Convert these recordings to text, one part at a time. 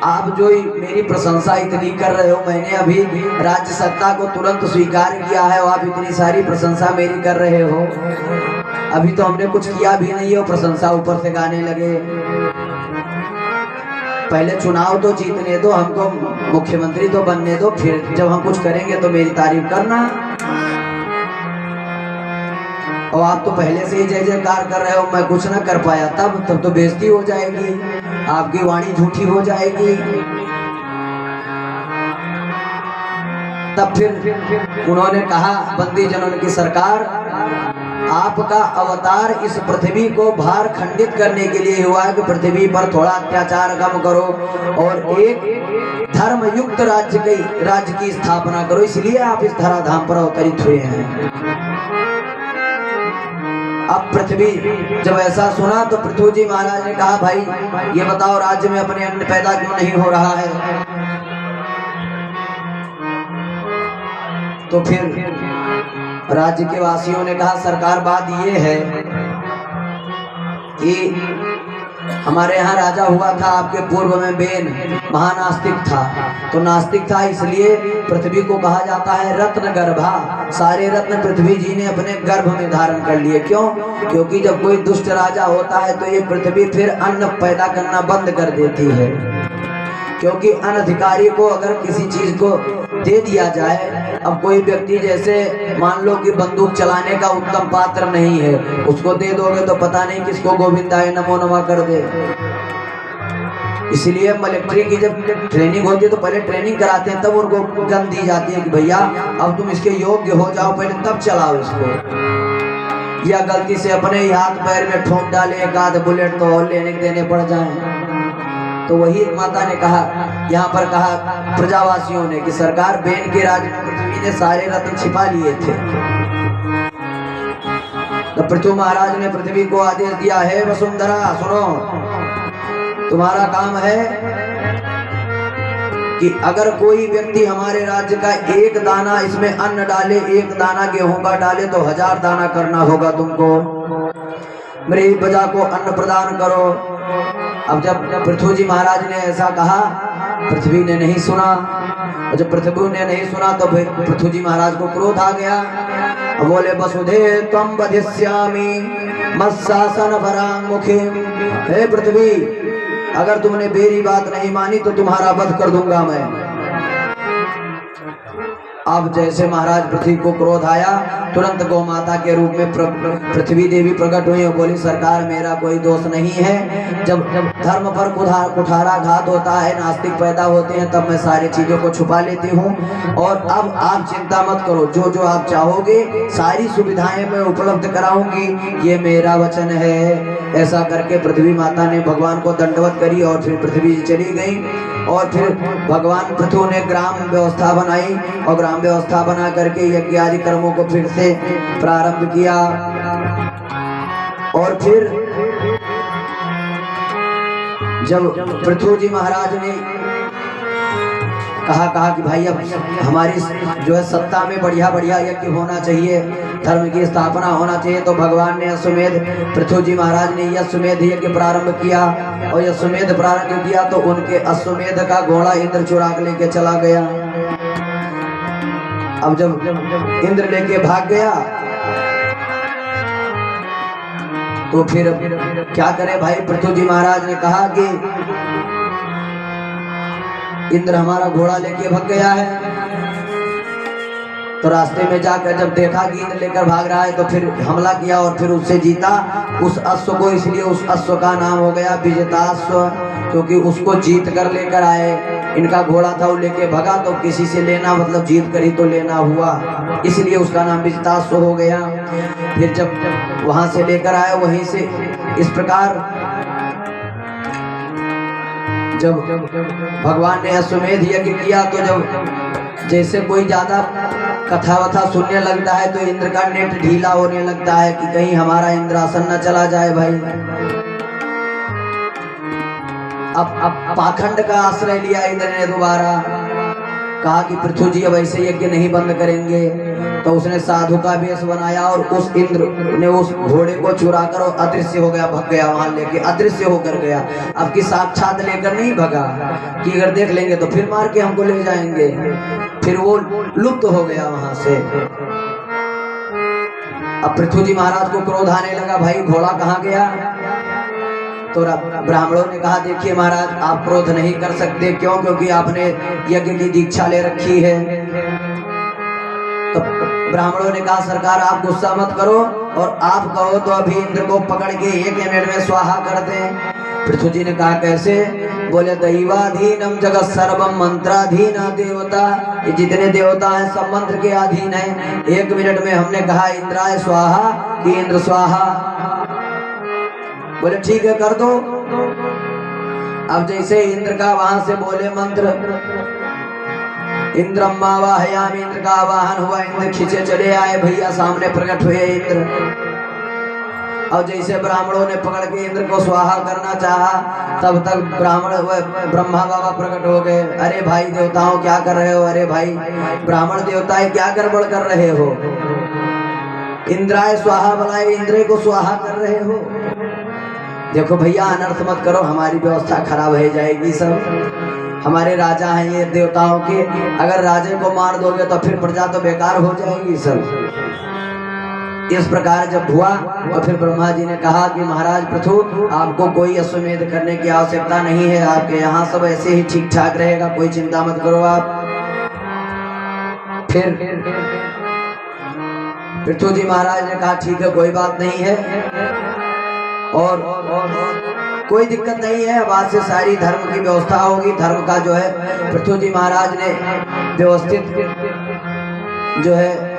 आप जो मेरी प्रशंसा इतनी कर रहे हो, मैंने अभी राज्य सत्ता को तुरंत स्वीकार किया है और आप इतनी सारी प्रशंसा मेरी कर रहे हो। अभी तो हमने कुछ किया भी नहीं है, प्रशंसा ऊपर से गाने लगे। पहले चुनाव तो जीतने दो, हमको मुख्यमंत्री तो बनने दो, फिर जब हम कुछ करेंगे तो मेरी तारीफ करना। और आप तो पहले से ही जय जयकार कर रहे हो, मैं कुछ ना कर पाया तब तो बेइज्जती हो जाएगी, आपकी वाणी झूठी हो जाएगी। तब फिर उन्होंने कहा बंदी जनों की सरकार, आपका अवतार इस पृथ्वी को भार खंडित करने के लिए हुआ है कि पृथ्वी पर थोड़ा अत्याचार कम करो और एक धर्म युक्त राज्य की स्थापना करो, इसलिए आप इस धराधाम पर अवतरित हुए हैं। अब पृथ्वी जब ऐसा सुना तो पृथ्वी जी महाराज ने कहा, भाई ये बताओ राज्य में अपने अन्न पैदा क्यों नहीं हो रहा है। तो फिर राज्य के वासियों ने कहा, सरकार बात ये है कि हमारे यहाँ राजा हुआ था आपके पूर्व में बेन, महानास्तिक था। तो नास्तिक था इसलिए पृथ्वी को कहा जाता है रत्न गर्भा। सारे रत्न पृथ्वी जी ने अपने गर्भ में धारण कर लिए। क्यों? क्योंकि जब कोई दुष्ट राजा होता है तो ये पृथ्वी फिर अन्न पैदा करना बंद कर देती है। क्योंकि अनधिकारी को अगर किसी चीज को दे दिया जाए, अब कोई व्यक्ति जैसे मान लो कि बंदूक चलाने का उत्तम पात्र नहीं है, उसको दे दोगे तो पता नहीं किसको गोविंदाय नमो नमः कर दे। इसलिए मिलिट्री की जब ट्रेनिंग होती है तो पहले ट्रेनिंग कराते हैं, तब उनको गन दी जाती है कि भैया अब तुम इसके योग्य हो जाओ, पहले तब चलाओ इसको। या गलती से अपने हाथ पैर में ठोक डाले एक आध बुलेट तो और लेने देने पड़ जाए। तो वही माता ने कहा, यहाँ पर कहा प्रजावासियों ने कि सरकार बेन के राज में पृथ्वी ने सारे रत्न छिपा लिए थे। तो पृथ्वी महाराज ने पृथ्वी को आदेश दिया है, वसुंधरा सुनो, तुम्हारा काम है कि अगर कोई व्यक्ति हमारे राज्य का एक दाना इसमें अन्न डाले, एक दाना गेहूं का डाले तो 1000 दाना करना होगा तुमको। मेरी प्रजा को अन्न प्रदान करो। अब जब पृथ्वी जी महाराज ने ऐसा कहा, पृथ्वी ने नहीं सुना। और जब पृथ्वी ने नहीं सुना तो पृथ्वी जी महाराज को क्रोध आ गया। बोले वसुधे त्वं वधिष्यामि मत्शासन परांमुखे। हे पृथ्वी, अगर तुमने मेरी बात नहीं मानी तो तुम्हारा वध कर दूंगा मैं। अब जैसे महाराज पृथ्वी को क्रोध आया, तुरंत गौ माता के रूप में पृथ्वी देवी प्रकट हुई और बोली, सरकार मेरा कोई दोष नहीं है। जब धर्म पर कुठाराघात होता है, नास्तिक पैदा होते हैं, तब मैं सारी चीजों को छुपा लेती हूँ। और अब आप चिंता मत करो, जो जो आप चाहोगे सारी सुविधाएं मैं उपलब्ध कराऊंगी, ये मेरा वचन है। ऐसा करके पृथ्वी माता ने भगवान को दंडवत करी और फिर पृथ्वी चली गई। और फिर भगवान पृथ्वी ने ग्राम व्यवस्था बनाई और ग्राम व्यवस्था बना करके यज्ञ आदि कर्मों को फिर से प्रारंभ किया। और फिर जब पृथ्वी जी महाराज ने कहा कि भाई अब हमारी जो है सत्ता में बढ़िया बढ़िया यज्ञ होना चाहिए, धर्म की स्थापना होना चाहिए, तो भगवान ने अश्वमेध, पृथ्वी जी महाराज ने अश्वमेध यज्ञ प्रारंभ किया। और अश्वमेध प्रारंभ किया तो उनके अश्वमेध का घोड़ा इंद्र चुरा लेके चला गया। अब जब इंद्र लेके भाग गया तो फिर क्या करे भाई, पृथ्वी जी महाराज ने कहा कि इंद्र हमारा घोड़ा लेके भाग गया है। तो रास्ते में जाकर जब देखा कि इंद्र लेकर भाग रहा है तो फिर हमला किया और फिर उससे जीता उस अश्व को। इसलिए उस अश्व का नाम हो गया विजेताश्व, क्योंकि उसको जीत कर लेकर आए। इनका घोड़ा था, वो लेके भगा तो किसी से लेना मतलब जीत कर ही तो लेना हुआ, इसलिए उसका नाम विजेताश्व हो गया। फिर जब वहां से लेकर आए, वहीं से इस प्रकार जब भगवान ने अश्वमेध यज्ञ किया तो जब जैसे कोई ज्यादा कथा वथा सुनने लगता है तो इंद्र का नेट ढीला होने लगता है कि कहीं हमारा इंद्रासन न चला जाए भाई। अब पाखंड का आश्रय लिया इंद्र ने दोबारा। कहा कि पृथ्वी जी अब ऐसे यज्ञ नहीं बंद करेंगे। तो उसने साधु का वेश बनाया और उस इंद्र ने उस घोड़े को चुराकर और अदृश्य हो गया, भग गया, वहां लेके अदृश्य होकर गया। अब की साक्षात लेकर नहीं भगा कि अगर देख लेंगे तो फिर मार के हमको ले जाएंगे, फिर वो लुप्त हो गया वहां से। अब पृथ्वी जी महाराज को क्रोध आने लगा, भाई घोड़ा कहाँ गया? तो ब्राह्मणों ने कहा देखिए महाराज आप क्रोध नहीं कर सकते, क्यों? क्योंकि आपने यज्ञ की दीक्षा ले रखी है। तो ब्राह्मणों ने कहा सरकार आप गुस्सा मत करो, और आप कहो तो अभी इंद्र को पकड़ के 1 मिनट में स्वाहा कर दें। पृथ्वी जी ने कहा कैसे? बोले दैवाधीनम जगत सर्वम मंत्राधीना देवता, ये जितने देवता हैं सब मंत्र के अधीन हैं। 1 मिनट में हमने कहा इंद्राय स्वाहा कि इंद्र स्वाहा। बोले ठीक है कर दो। अब जैसे इंद्र का वहां से बोले मंत्र, इंद्रम्मा वाहयाम, इंद्र का आवाहन हुआ, इंद्र खींचे चले आए, भैया सामने प्रकट हुए इंद्र। और जैसे ब्राह्मणों ने पकड़ के इंद्र को स्वाहा करना चाहा, तब तक ब्रह्मा बाबा प्रकट हो गए। अरे भाई देवताओं क्या कर रहे हो? अरे भाई ब्राह्मण देवताएं क्या गड़बड़ कर रहे हो? इंद्राय स्वाहा बुलाए, इंद्र को स्वाहा कर रहे हो। देखो भैया अनर्थ मत करो, हमारी व्यवस्था खराब हो जाएगी। सब हमारे राजा हैं ये देवताओं के, अगर राजे को मार दोगे तो फिर प्रजा तो बेकार हो जाएगी सब। इस प्रकार जब हुआ तो फिर ब्रह्मा जी ने कहा कि महाराज पृथु आपको कोई अश्वमेध करने की आवश्यकता नहीं है, आपके यहाँ सब ऐसे ही ठीक ठाक रहेगा, कोई चिंता मत करो आप। फिर पृथु जी महाराज ने कहा ठीक है कोई बात नहीं है, और कोई दिक्कत नहीं है, अब आज से सारी धर्म की व्यवस्था होगी। धर्म का जो है पृथ्वी जी महाराज ने व्यवस्थित जो है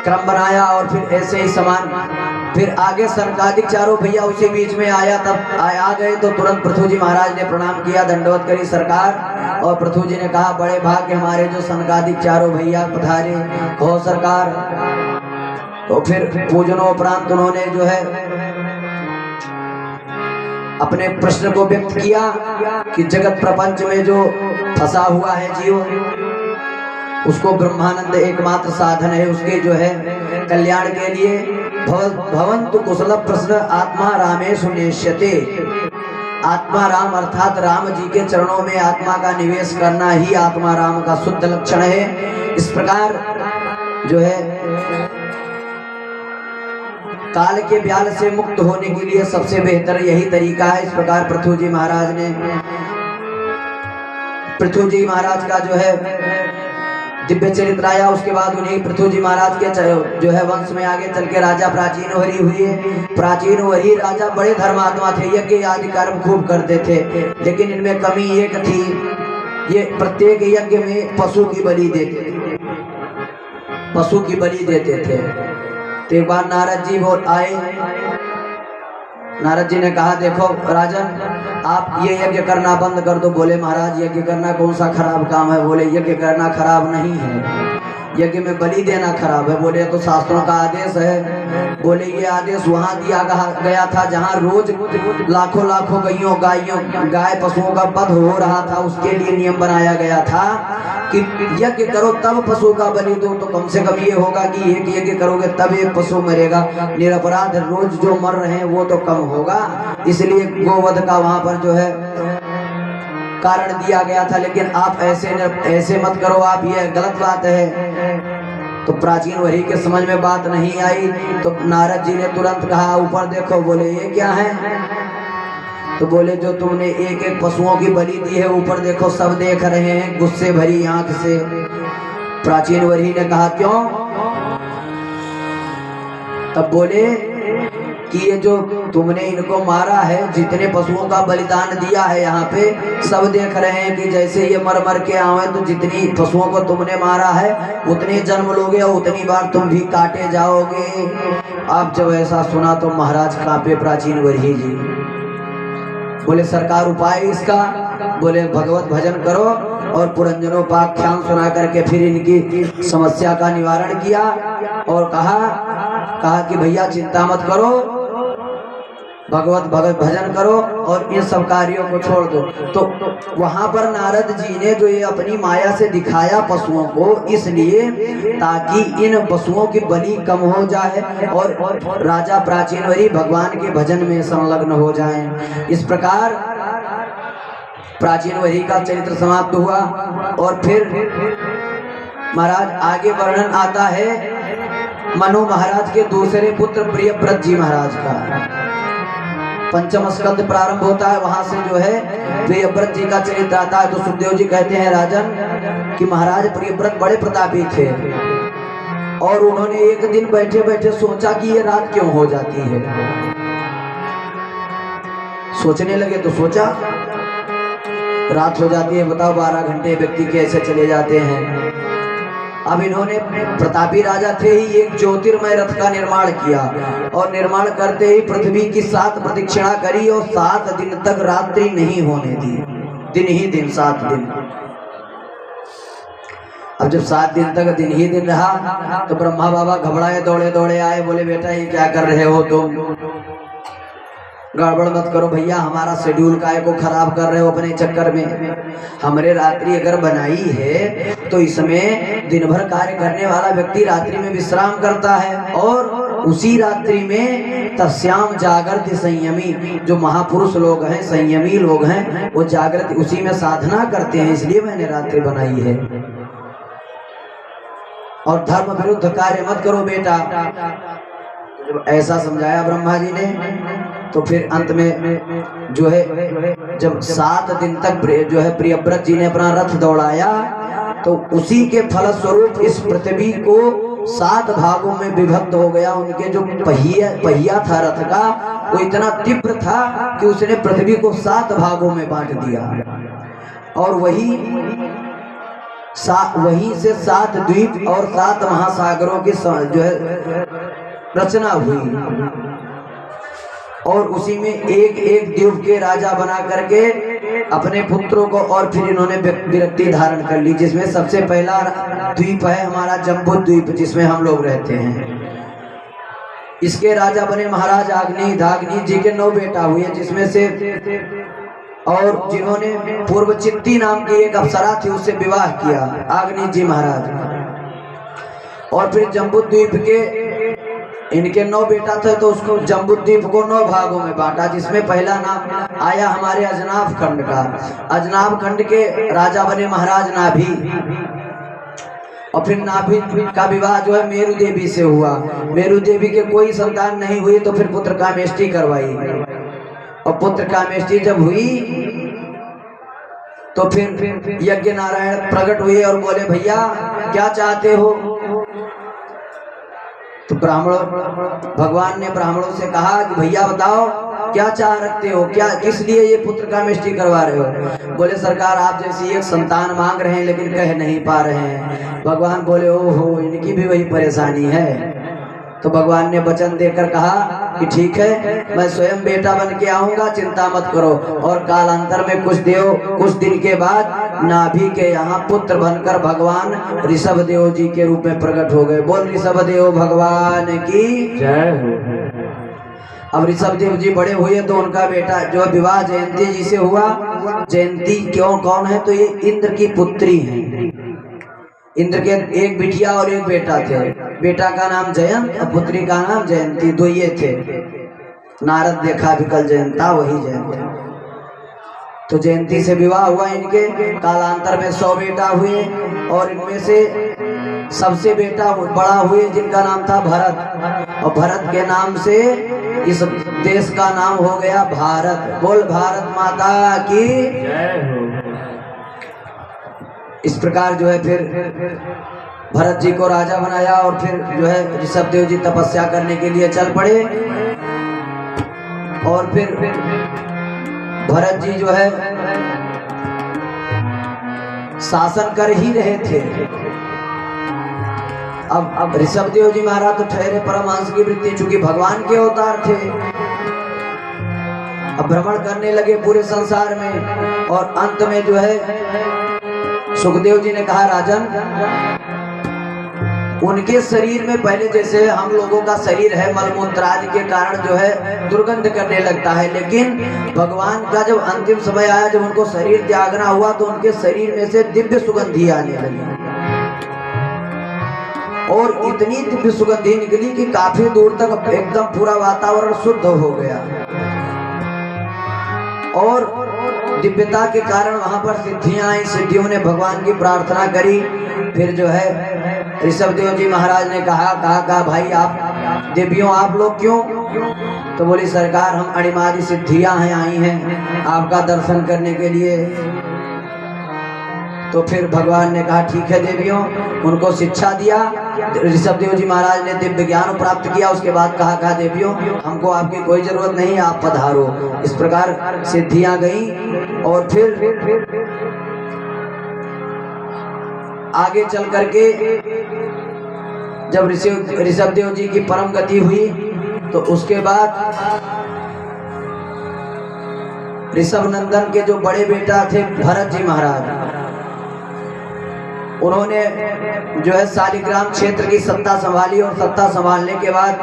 क्रम बनाया, और फिर ऐसे ही समान फिर आगे सनकादिक चारों भैया उसी बीच में आया, तब आ गए तो तुरंत पृथ्वी जी महाराज ने प्रणाम किया, दंडवत करी सरकार। और पृथ्वी जी ने कहा बड़े भाग्य हमारे जो सनकादिक चारों भैया पधारे हो सरकार। तो फिर पूजनोपरांत उन्होंने जो है अपने प्रश्न को व्यक्त किया कि जगत प्रपंच में जो फंसा हुआ है जीव, उसको ब्रह्मानंद एकमात्र साधन है उसके जो है कल्याण के लिए। भवन्तु कुशल प्रश्न आत्मा रामेषु नेष्यते, आत्मा राम अर्थात राम जी के चरणों में आत्मा का निवेश करना ही आत्मा राम का शुद्ध लक्षण है। इस प्रकार जो है काल के ब्याल से मुक्त होने के लिए सबसे बेहतर यही तरीका है। इस प्रकार पृथ्वी जी महाराज ने, पृथ्वी जी महाराज का जो है दिव्य चरित्र आया। उसके बाद उन्हीं पृथ्वी जी महाराज के जो है वंश में आगे चल के राजा प्राचीन वरी हुए। प्राचीन वरी राजा बड़े धर्मात्मा थे, यज्ञ आदि कर्म खूब करते थे, लेकिन इनमें कमी एक थी, ये प्रत्येक यज्ञ में पशु की बलि देते थे, पशु की बलि देते थे। तो एक बार नारद जी बोल आए, नारद जी ने कहा देखो राजन आप ये यज्ञ करना बंद कर दो। बोले महाराज यज्ञ करना कौन सा खराब काम है? बोले यज्ञ करना खराब नहीं है, यज्ञ में बलि देना खराब है। बोले तो शास्त्रों का आदेश है। बोले ये आदेश वहां दिया गया था जहां रोज लाखों लाखों गाय पशुओं का वध हो रहा था, उसके लिए नियम बनाया गया था कि यज्ञ करो तब पशु का बलि दो। तो कम से कम ये होगा कि एक यज्ञ करोगे तब एक पशु मरेगा, निरपराध रोज जो मर रहे हैं वो तो कम होगा। इसलिए गोवध का वहां पर जो है कारण दिया गया था, लेकिन आप ऐसे मत करो, आप ये गलत बात है। तो प्राचीन वही के समझ में बात नहीं आई, तो नारद जी ने तुरंत कहा ऊपर देखो। बोले ये क्या है? तो बोले जो तुमने एक एक पशुओं की बलि दी है ऊपर देखो सब देख रहे हैं गुस्से भरी आंख से। प्राचीन वही ने कहा क्यों? तब बोले कि ये जो तुमने इनको मारा है, जितने पशुओं का बलिदान दिया है यहाँ पे सब देख रहे हैं कि जैसे ये मर मर के आवे, तो जितनी पशुओं को तुमने मारा है उतने जन्म लोगे और उतनी बार तुम भी काटे जाओगे। अब जब ऐसा सुना तो महाराज कांपे प्राचीन वरी जी। बोले सरकार उपाय इसका? बोले भगवत भजन करो और पुरंजनोपाख्यान सुना करके फिर इनकी समस्या का निवारण किया और कहा कि भैया चिंता मत करो, भगवत भगत भजन करो और इन सब कार्यों को छोड़ दो। तो वहां पर नारद जी ने जो ये अपनी माया से दिखाया पशुओं को, इसलिए ताकि इन पशुओं की बलि कम हो जाए और राजा प्राचीनवरी भगवान के भजन में संलग्न हो जाएं। इस प्रकार प्राचीनवरी का चरित्र समाप्त हुआ। और फिर महाराज आगे वर्णन आता है मनु महाराज के दूसरे पुत्र प्रियव्रत जी महाराज का। पंचम स्कंद प्रारंभ होता है, वहां से जो है प्रियव्रत जी का चरित्र आता है। तो सुखदेव जी कहते हैं राजन कि महाराज प्रियव्रत बड़े प्रतापी थे और उन्होंने एक दिन बैठे बैठे सोचा कि ये रात क्यों हो जाती है। सोचने लगे तो सोचा रात हो जाती है, बताओ 12 घंटे व्यक्ति कैसे चले जाते हैं। अब इन्होंने प्रतापी राजा थे ही एक ज्योतिर्मय रथ का निर्माण किया और निर्माण करते ही पृथ्वी की 7 प्रदक्षिणा करी और 7 दिन तक रात्रि नहीं होने दी। दिन ही दिन, 7 दिन। अब जब 7 दिन तक दिन ही दिन रहा तो ब्रह्मा बाबा घबराए, दौड़े दौड़े आए, बोले बेटा ये क्या कर रहे हो तुम, गड़बड़ मत करो भैया, हमारा शेड्यूल काय को खराब कर रहे हो अपने चक्कर में। हमरे रात्रि अगर बनाई है तो इसमें दिन भर कार्य करने वाला व्यक्ति रात्रि में विश्राम करता है और उसी रात्रि में तस्याम जागृत संयमी, जो महापुरुष लोग हैं, संयमी लोग हैं, वो जागृत उसी में साधना करते हैं, इसलिए मैंने रात्रि बनाई है। और धर्म विरुद्ध कार्य मत करो बेटा। जब ऐसा समझाया ब्रह्मा जी ने तो फिर अंत में जो है जब 7 दिन तक जो है प्रियव्रत जी ने अपना रथ दौड़ाया तो उसी के फलस्वरूप इस पृथ्वी को 7 भागों में विभक्त हो गया। उनके जो पहिया था रथ का वो इतना तीव्र था कि उसने पृथ्वी को 7 भागों में बांट दिया और वहीं से 7 द्वीप और 7 महासागरों की जो है रचना हुई और उसी में एक एक द्वीप के राजा बना करके अपने पुत्रों को और फिर इन्होंने विरक्ति धारण कर ली, जिसमें सबसे पहला द्वीप है हमारा जम्बू द्वीप, जिसमें हम लोग रहते हैं। इसके राजा बने महाराज आग्नि जी के 9 बेटा हुए, जिसमें से और जिन्होंने पूर्व चित्ती नाम की एक अप्सरा थी उससे विवाह किया आग्नि जी महाराज। और फिर जम्बूद्वीप के इनके 9 बेटा थे तो उसको जम्बूद्वीप को 9 भागों में बांटा, जिसमें पहला नाम आया हमारे अजनाभ खंड का। अजनाभ खंड के राजा बने महाराज नाभि और फिर नाभि का विवाह जो है मेरु देवी से हुआ। मेरु देवी के कोई संतान नहीं हुई तो फिर पुत्र कामेष्टि करवाई और पुत्र कामेष्टि जब हुई तो फिर यज्ञ नारायण प्रकट हुए और बोले भैया क्या चाहते हो। तो भगवान ने ब्राह्मणों से कहा कि भैया बताओ क्या चाह रखते हो, क्या किस लिए ये पुत्र कामेष्टि करवा रहे हो। बोले सरकार आप जैसी एक संतान मांग रहे हैं लेकिन कह नहीं पा रहे हैं। भगवान बोले ओहो इनकी भी वही परेशानी है। तो भगवान ने वचन देकर कहा कि ठीक है मैं स्वयं बेटा बन के आऊंगा, चिंता मत करो। और कालांतर में कुछ दिन के बाद नाभि के यहाँ पुत्र बनकर भगवान ऋषभ देव जी के रूप में प्रकट हो गए। बोल ऋषभ देव भगवान की जय हो। अब ऋषभ देव जी बड़े हुए तो उनका बेटा जो विवाह जयंती जी से हुआ। जयंती क्यों कौन है तो ये इंद्र की पुत्री है। इंद्र के एक बिटिया और एक बेटा थे। बेटा का नाम जयंत और पुत्री का नाम जयंती, 2 ये थे। नारद देखा विकल जयंता वही जयंती। तो जयंती से विवाह हुआ इनके। कालांतर में 100 बेटा हुए और इनमें से सबसे बेटा बड़ा हुए जिनका नाम था भरत। और भरत के नाम से इस देश का नाम हो गया भारत। बोल भारत माता की जय हो। इस प्रकार जो है फिर भरत जी को राजा बनाया और फिर जो है ऋषभ देव जी तपस्या करने के लिए चल पड़े। और फिर भरत जी जो है शासन कर ही रहे थे। अब ऋषभ देव जी महाराज तो ठहरे परमहंस की वृत्ति, चूंकि भगवान के अवतार थे। अब भ्रमण करने लगे पूरे संसार में और अंत में जो है सुखदेव जी ने कहा राजन उनके शरीर में पहले जैसे हम लोगों का शरीर है मलमूत्र आदि के कारण जो है दुर्गंध करने लगता है, लेकिन भगवान का जब अंतिम समय आया, जब उनको शरीर त्यागना हुआ, तो उनके शरीर में से दिव्य सुगंधी आने लगी और इतनी दिव्य सुगंधी निकली कि काफी दूर तक एकदम पूरा वातावरण शुद्ध हो गया। और दिव्यता के कारण वहां पर सिद्धियां आई, सिद्धियों ने भगवान की प्रार्थना करी। फिर जो है ऋषभदेव जी महाराज ने कहा भाई आप देवियों आप लोग क्यों? तो बोली सरकार हम अणिमादि सिद्धियां हैं आई हैं आपका दर्शन करने के लिए। तो फिर भगवान ने कहा ठीक है देवियों, उनको शिक्षा दिया। ऋषभदेव जी महाराज ने दिव्य ज्ञान प्राप्त किया। उसके बाद कहा देवियों हमको आपकी कोई जरूरत नहीं, आप पधारो। इस प्रकार सिद्धियां गई। और फिर आगे चल करके जब ऋषभदेव जी की परम गति हुई, तो उसके बाद ऋषभ नंदन के जो बड़े बेटा थे भरत जी महाराज, उन्होंने जो है शालिग्राम क्षेत्र की सत्ता संभाली। और सत्ता संभालने के बाद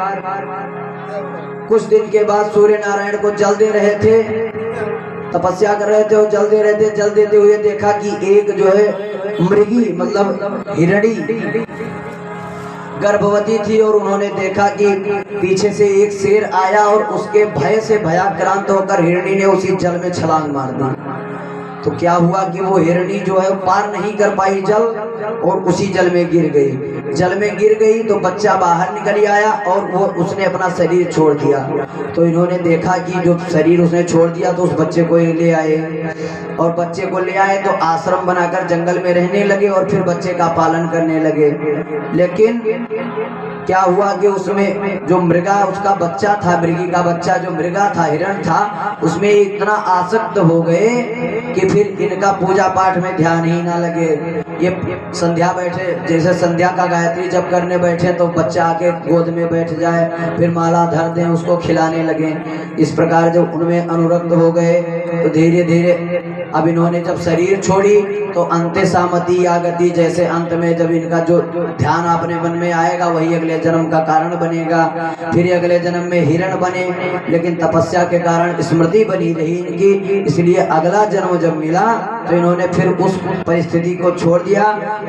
कुछ दिन के बाद सूर्य नारायण को जल दे रहे थे, तपस्या कर रहे थे और जल दे रहे थे। जल देते हुए देखा कि एक जो है मृगी मतलब हिरणी गर्भवती थी, और उन्होंने देखा कि पीछे से एक शेर आया और उसके भय से भयाक्रांत होकर हिरणी ने उसी जल में छलांग मार दी। तो क्या हुआ कि वो हिरणी जो है पार नहीं कर पाई जल और उसी जल में गिर गई। जल में गिर गई तो बच्चा बाहर निकल आया और वो उसने अपना शरीर छोड़ दिया। तो इन्होंने देखा कि जो शरीर उसने छोड़ दिया, तो उस बच्चे को ले आए और बच्चे को ले आए तो आश्रम बनाकर जंगल में रहने लगे और फिर बच्चे का पालन करने लगे। लेकिन क्या हुआ कि उसमें जो मृगा उसका बच्चा था, मृगी का बच्चा जो मृगा था, हिरण था, उसमें इतना आसक्त हो गए कि फिर इनका पूजा पाठ में ध्यान ही ना लगे। ये संध्या बैठे, जैसे संध्या का गायत्री जब करने बैठे तो बच्चा आके गोद में बैठ जाए, फिर माला धर दें, उसको खिलाने लगे। इस प्रकार जब उनमें अनुरक्त हो गए तो धीरे धीरे अब इन्होंने जब शरीर छोड़ी तो अंते सामति या गति, जैसे अंत में जब इनका जो ध्यान अपने मन में आएगा वही अगले जन्म का कारण बनेगा। फिर अगले जन्म में हिरण बने, लेकिन तपस्या के कारण स्मृति बनी रही इनकी, इसलिए अगला जन्म जब मिला तो इन्होंने फिर उस परिस्थिति को छोड़ दिया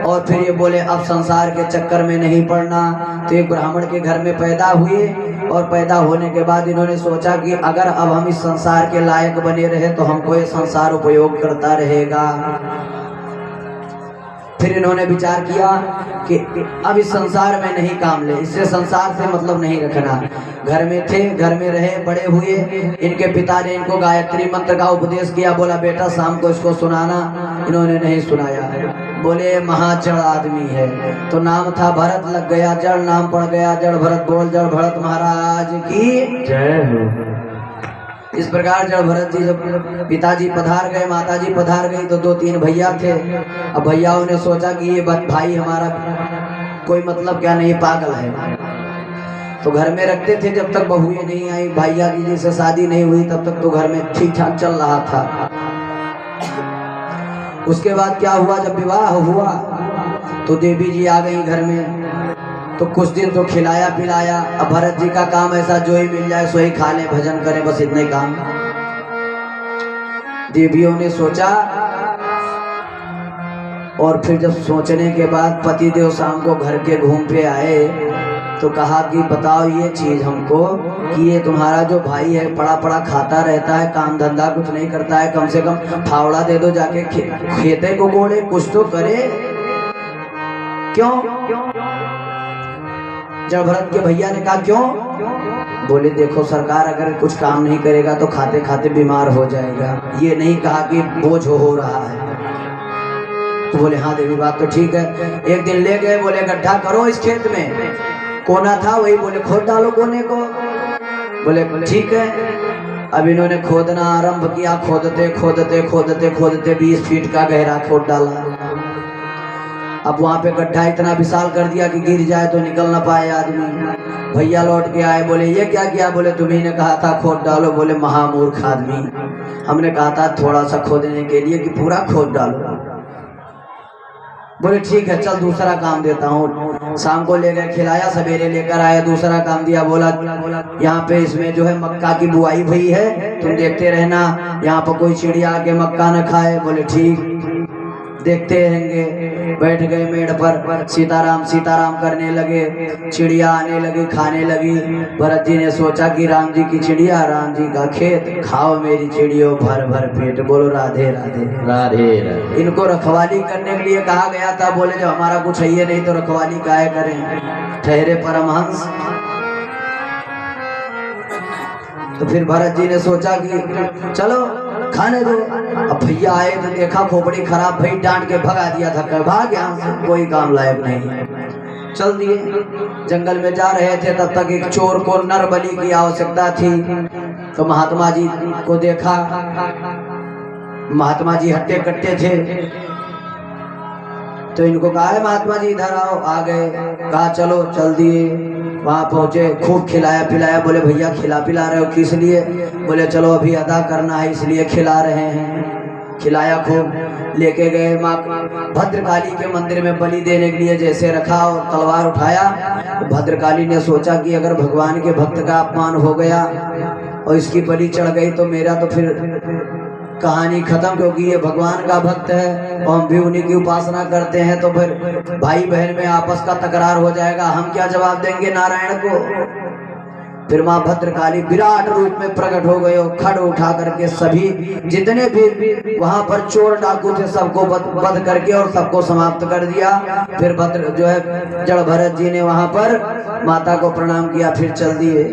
और फिर ये बोले अब संसार के चक्कर में नहीं पड़ना। तो एक ब्राह्मण के घर में पैदा हुए और पैदा होने के बाद इन्होंने सोचा कि अगर अब हम इस संसार के लायक बने रहे तो हमको ये संसार उपयोग करता रहेगा। फिर इन्होंने विचार किया कि अब इस संसार में नहीं काम ले, इससे संसार से मतलब नहीं रखना। घर में थे, घर में रहे, बड़े हुए। इनके पिता ने इनको गायत्री मंत्र का उपदेश किया, बोला बेटा शाम को इसको सुनाना। इन्होंने नहीं सुनाया, बोले महाजड़ आदमी है। तो नाम था भरत, लग गया जड़, नाम पड़ गया जड़ भरत। बोल जड़ भरत महाराज की जय हो। इस प्रकार जब भरत जी जब पिताजी पधार गए, माताजी पधार गई, तो 2-3 भैया थे। अब भैयाओं ने सोचा कि ये भाई हमारा कोई मतलब क्या नहीं, पागल है। तो घर में रखते थे जब तक बहुएं नहीं आई, भैया की जैसे शादी नहीं हुई तब तक तो घर में ठीक ठाक चल रहा था। उसके बाद क्या हुआ, जब विवाह हुआ तो देवी जी आ गई घर में। तो कुछ दिन तो खिलाया पिलाया। अब भरत जी का काम ऐसा, जो ही मिल जाए सो ही खा ले, भजन करें, बस इतने काम। देवियों ने सोचा और फिर जब सोचने के बाद पति देव शाम को घर के घूम पे आए तो कहा कि बताओ ये चीज हमको कि ये तुम्हारा जो भाई है पड़ा पड़ा खाता रहता है, काम धंधा कुछ नहीं करता है, कम से कम फावड़ा दे दो जाके, खेते को कोड़े, कुछ तो करे। क्यों? जब भरत के भैया ने कहा क्यों? बोले देखो सरकार, अगर कुछ काम नहीं करेगा तो खाते खाते बीमार हो जाएगा। ये नहीं कहा कि बोझ हो रहा है। तो बोले हाँ देवी बात तो ठीक है। एक दिन ले गए, बोले गड्ढा करो इस खेत में, कोना था वही, बोले खोद डालो कोने को। बोले ठीक है। अब इन्होंने खोदना आरंभ किया, खोदते खोदते खोदते खोदते 20 फीट का गहरा खोद डाला। अब वहां पे गड्ढा इतना विशाल कर दिया कि गिर जाए तो निकल ना पाए आदमी। भैया लौट के आए, बोले ये क्या किया? बोले तुम्ही ने कहा था खोद डालो। बोले महामूर्ख आदमी, हमने कहा था थोड़ा सा खोदने के लिए कि पूरा खोद डालो। बोले ठीक है चल दूसरा काम देता हूँ। शाम को ले गए खिलाया, सवेरे लेकर आया, दूसरा काम दिया, बोला यहाँ पे इसमें जो है मक्का की बुआई हुई है, तुम देखते रहना, यहाँ पर कोई चिड़िया आके मक्का न खाए। बोले ठीक देखते रहेंगे। बैठ गए मेड़ पर, सीताराम सीताराम करने लगे, चिड़िया आने लगी, खाने लगी। भरत जी ने सोचा कि राम जी की चिड़िया, राम जी का खेत, खाओ मेरी चिड़ियों भर भर पेट। बोलो राधे राधे राधे राधे। इनको रखवाली करने के लिए कहा गया था। बोले जब हमारा कुछ है ये नहीं तो रखवाली काहे करें, ठहरे परमहंस। तो फिर भरत जी ने सोचा कि चलो खाने दो। अब भैया आए तो देखा खोपड़ी खराब, भाई डांट के भगा दिया, धक्का भाग यहाँ से, कोई काम लायक नहीं। चल दिए। जंगल में जा रहे थे तब तक एक चोर को नर बलि की आवश्यकता थी। तो महात्मा जी को देखा, महात्मा जी हट्टे कट्टे थे, तो इनको कहा है महात्मा जी इधर आओ। आ गए, कहा चलो, चल दिए। वहां पहुंचे, खूब खिलाया पिलाया। बोले भैया खिला पिला रहे हो किस लिए? बोले चलो अभी अदा करना है इसलिए खिला रहे हैं। खिलाया खूब, लेके गए माँ भद्रकाली के मंदिर में बलि देने के लिए। जैसे रखा और तलवार उठाया, तो भद्रकाली ने सोचा कि अगर भगवान के भक्त का अपमान हो गया और इसकी बलि चढ़ गई तो मेरा तो फिर कहानी खत्म, क्योंकि ये भगवान का भक्त है और हम भी उन्हीं की उपासना करते हैं, तो फिर भाई बहन में आपस का तकरार हो जाएगा, हम क्या जवाब देंगे नारायण को। फिर माँ भद्रकाली विराट रूप में प्रकट हो गए और खड़ उठा करके सभी जितने भी वहां पर चोर डाकू थे सबको बध करके और सबको समाप्त कर दिया। फिर भद्र जो है जड़ भरत जी ने वहां पर माता को प्रणाम किया, फिर चल दिए।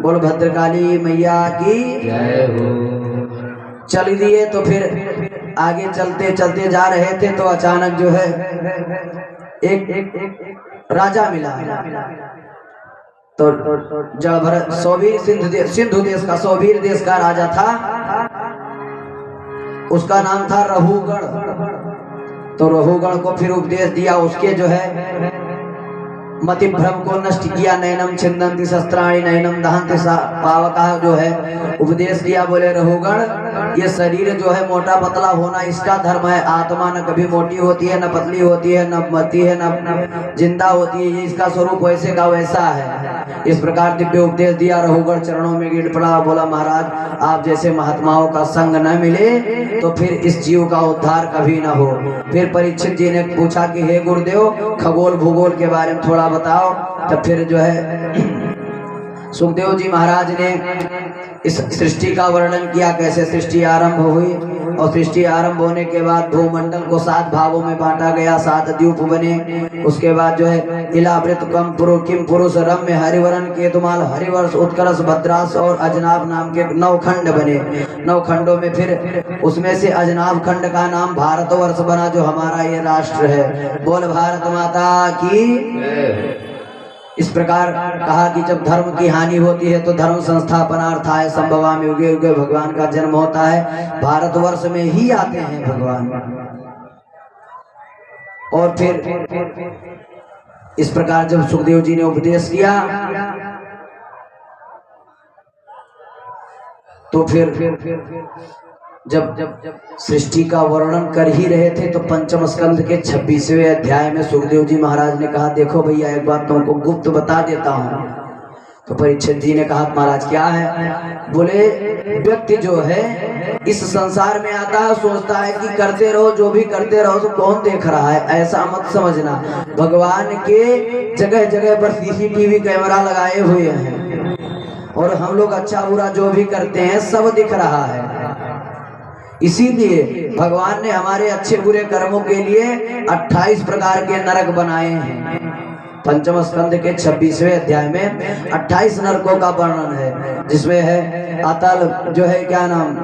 बोलो भद्रकाली मैया की जय हो। चल दिए। तो फिर आगे चलते चलते जा रहे थे तो अचानक जो है एक राजा मिला। तो जड़ भरत सौवीर सिंधु देश का, सौवीर देश का राजा था, उसका नाम था रहुगण। तो रहुगण को फिर उपदेश दिया, उसके जो है मति भ्रम को नष्ट किया। नैनम छिन्दन्ति शस्त्राणि नैनम दहन्ति पावकाः जो है उपदेश दिया। बोले रहुगण ये शरीर जो है मोटा पतला होना इसका धर्म है, आत्मा न कभी मोटी होती है, न पतली होती है, न मरती है, न जिंदा होती है, ये इसका स्वरूप वैसे का वैसा है। इस प्रकार दिव्य उपदेश दिया। रहुगण चरणों में गिर पड़ा, बोला महाराज आप जैसे महात्माओं का संग न मिले तो फिर इस जीव का उद्धार कभी न हो। फिर परीक्षित जी ने पूछा कि हे गुरुदेव खगोल भूगोल के बारे में थोड़ा बताओ। तब फिर जो है सुखदेव जी महाराज ने इस सृष्टि का वर्णन किया, कैसे सृष्टि आरंभ हुई और सृष्टि आरंभ होने के बाद भूमंडल को 7 भागों में बांटा गया, 7 द्वीप बने। उसके बाद जो है इलावृत कम किम पुरुष रम्य हरिवरन केतुमाल हरिवर्ष उत्कर्ष भद्रास और अजनाब नाम के 9 खंड बने। 9 खंडों में फिर उसमें से अजनाब खंड का नाम भारतवर्ष बना, जो हमारा ये राष्ट्र है। बोल भारत माता की। इस प्रकार कहा कि जब धर्म की हानि होती है तो धर्म संस्थापनार्थाय संभवामि युगे युगे भगवान का जन्म होता है। भारतवर्ष में ही आते हैं भगवान। और फिर इस प्रकार जब सुखदेव जी ने उपदेश किया तो फिर जब सृष्टि का वर्णन कर ही रहे थे तो पंचम स्कंद के 26वें अध्याय में सुखदेव जी महाराज ने कहा देखो भैया एक बात तुमको गुप्त बता देता हूँ। तो परीक्षित जी ने कहा महाराज क्या है? बोले व्यक्ति जो है इस संसार में आता है सोचता है कि करते रहो जो भी करते रहो तो कौन देख रहा है, ऐसा मत समझना। भगवान के जगह जगह पर CCTV कैमरा लगाए हुए हैं और हम लोग अच्छा बुरा जो भी करते हैं सब दिख रहा है। इसीलिए भगवान ने हमारे अच्छे बुरे कर्मों के लिए 28 प्रकार के नरक बनाए हैं। पंचम स्कंद के 26वें अध्याय में 28 नरकों का वर्णन है, जिसमें है अतल जो है क्या नाम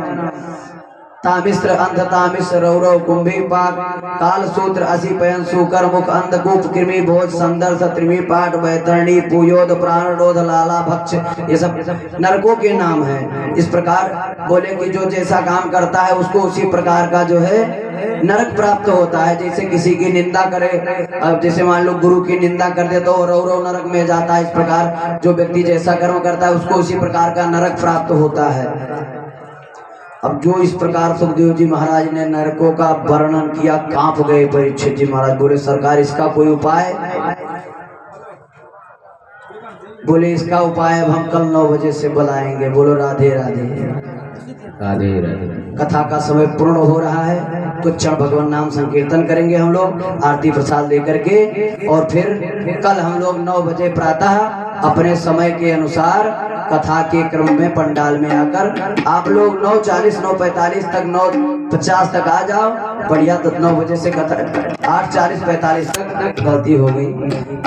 तामिश्र अंध तामिश्र रौरव कुंभी पाक काल सूत्र असी पयन सुकर मुख अंधकूप कृमि भोज संदर्श त्रिमी पाठ वैतरणी पुयोद प्राणरोध लाला भक्ष, ये सब नरकों के नाम हैं। इस प्रकार बोले कि जो जैसा काम करता है उसको उसी प्रकार का जो है नरक प्राप्त होता है। जैसे किसी की निंदा करे, अब जैसे मान लो गुरु की निंदा कर दे तो रौरव नरक में जाता है। इस प्रकार जो व्यक्ति जैसा कर्म करता है उसको उसी प्रकार का नरक प्राप्त होता है। अब जो इस प्रकार सुखदेव जी महाराज ने नरकों का वर्णन किया, कांप गए परीक्षित जी महाराज। बोले सरकार इसका कोई उपाय? बोले इसका उपाय अब हम कल 9 बजे से बुलाएंगे। बोलो राधे राधे। राधे राधे। कथा का समय पूर्ण हो रहा है तो क्षण भगवान नाम संकीर्तन करेंगे हम लोग आरती प्रसाद लेकर के, और फिर कल हम लोग 9 बजे प्रातः अपने समय के अनुसार कथा के क्रम में पंडाल में आकर आप लोग 9:40 9:45 तक 9:50 तक आ जाओ। बढ़िया, तो 9 बजे से कथा 8:40 45 तक गलती हो गई।